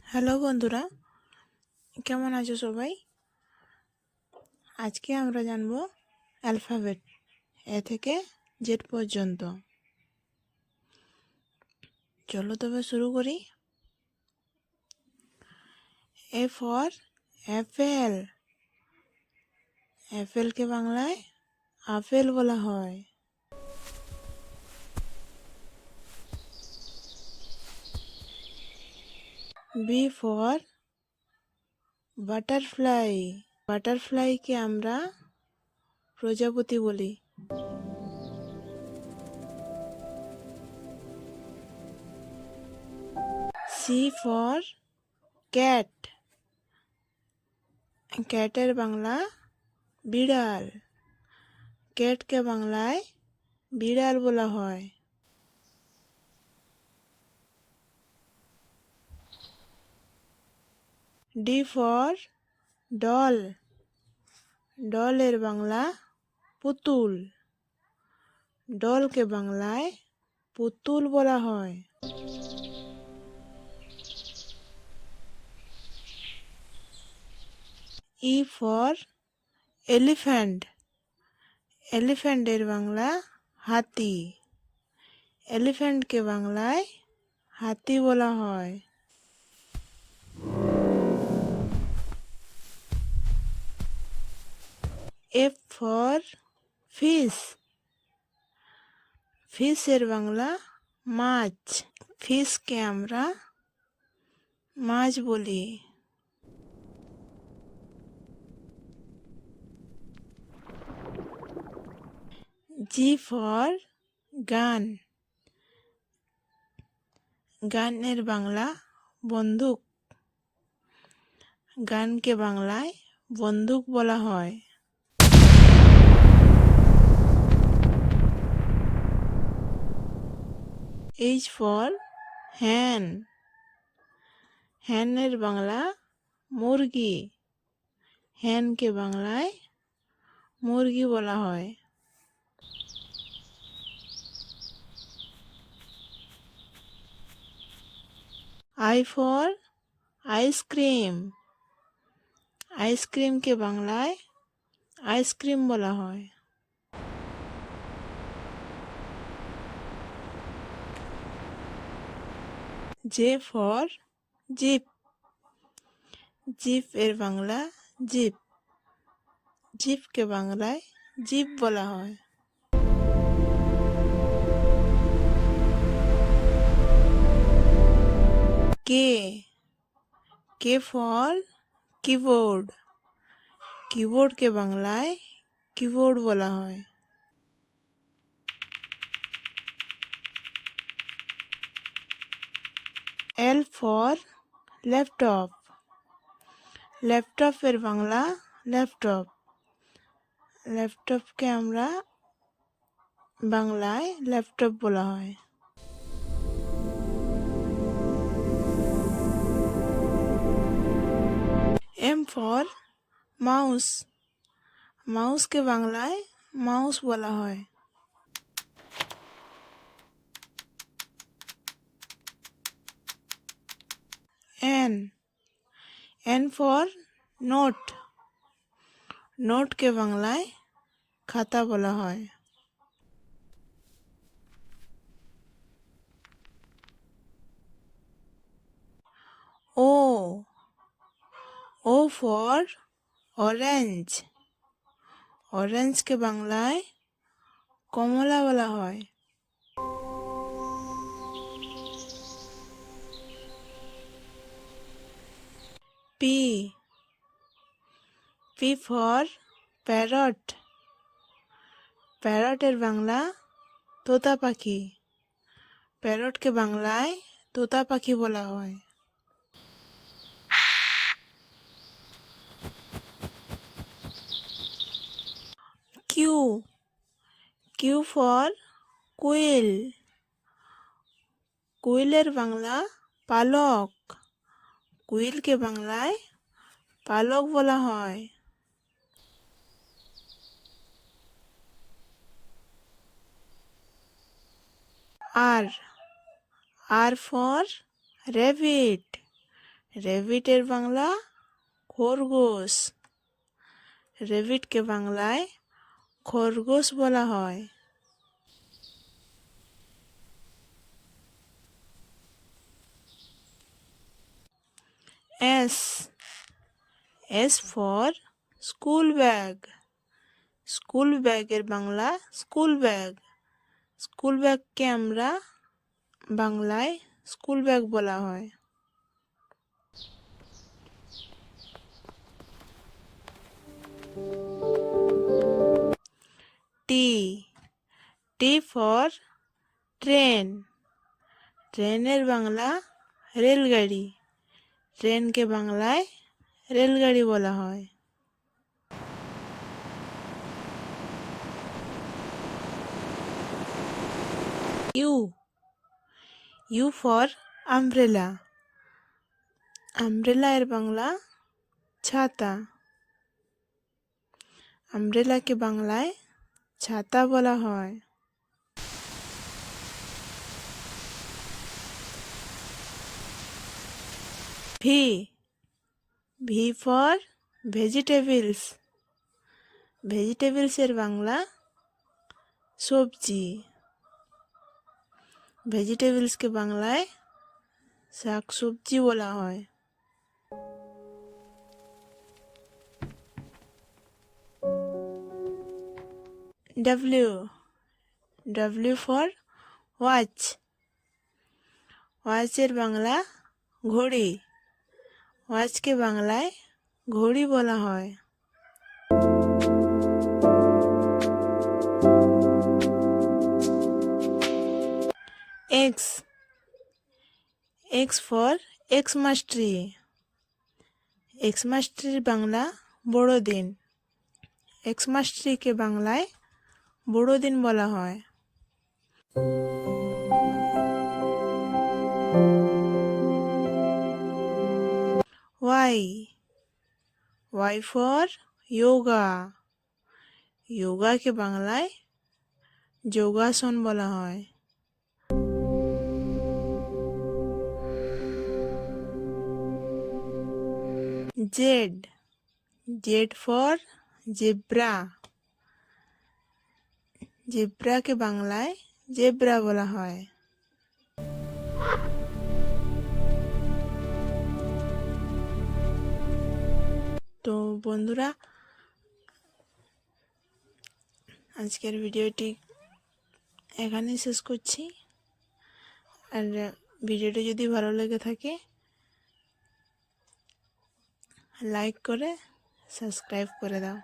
Hello বন্ধুরা, কেমন আছো সবাই? আজকে আমরা জানব অ্যালফাবেট এ থেকে জেড পর্যন্ত। চলো তবে শুরু করি। A for Apple. অ্যাপেলকে বাংলায় আপেল বলা হয়। B for butterfly. বাটারফ্লাইকে আমরা প্রজাপতি বলি। C for cat. ক্যাটের বাংলা বিড়াল। ক্যাটকে বাংলায় বিড়াল বলা হয়। D for doll. ডলের বাংলা পুতুল। ডলকে বাংলায় পুতুল বলা হয়। E for elephant. এলিফ্যান্টের বাংলা হাতি। এলিফ্যান্টকে বাংলায় হাতি বলা হয়। F for fish. ফিশের বাংলা মাছ। ফিশকে আমরা মাছ বলি। জি ফর গান। গানের বাংলা বন্দুক। গানকে বাংলায় বন্দুক বলা হয়। এইচ ফর হ্যান। হ্যানের বাংলা মুরগি। হ্যানকে বাংলায় মুরগি বলা হয়। I for ice cream. আইসক্রিমকে বাংলায় আইসক্রিম বলা হয়। J for zip. জিপ এর বাংলা জিপ। জিপকে বাংলায় জিপ বলা হয়। কে। K for keyboard. কিবোর্ডকে বাংলায় কিবোর্ড বলা হয়। L for laptop. ল্যাপটপের বাংলা ল্যাপটপ। ল্যাপটপকে আমরা বাংলায় ল্যাপটপ বলা হয়। M for mouse. মাউসকে বাংলায় মাউস বলা হয়। এন। N for note. নোটকে বাংলায় খাতা বলা হয়। ও। O for orange. অরেঞ্জকে বাংলায় কমলা বলা হয়। পি। P for parrot. প্যারটের বাংলা তোতা পাখি। প্যারটকে বাংলায় তোতা পাখি বলা হয়। কিউ। Q for quill. কুইলের বাংলা পালক। কুইলকে বাংলায় পালক বলা হয়। আর। R for rabbit. রেবিটের বাংলা খরগোশ। রেবিটকে বাংলায় খরগোশ বলা হয়। S S for school bag. School ব্যাগের বাংলা স্কুল ব্যাগ। স্কুল ব্যাগকে আমরা বাংলায় স্কুল ব্যাগ বলা হয়। T T for train. ট্রেনের বাংলা রেলগাড়ি। ট্রেনকে বাংলায় রেলগাড়ি বলা হয়। U U for umbrella. Umbrella এর বাংলা ছাতা। আমব্রেলাকে বাংলায় ছাতা বলা হয়। V V for vegetables. Vegetables এর বাংলা সবজি। ভেজিটেবলসকে বাংলায় শাক সবজি বলা হয়। W W for watch. ওয়াচের বাংলা ঘড়ি। ওয়াচকে বাংলায় ঘড়ি বলা হয়। X X for Xmas tree. Xmas ট্রির বাংলা বড়দিন। এক্সমাস ট্রিকে বাংলায় বড়দিন বলা হয়। Y Y for yoga. যোগাকে বাংলায় যোগাসন বলা হয়। Z Z for zebra. জেব্রাকে বাংলায় জেব্রা বলা হয়। তো বন্ধুরা, আজকের ভিডিওটি এখানেই শেষ করছি। আর ভিডিওটি যদি ভালো লেগে থাকে লাইক করে সাবস্ক্রাইব করে দাও।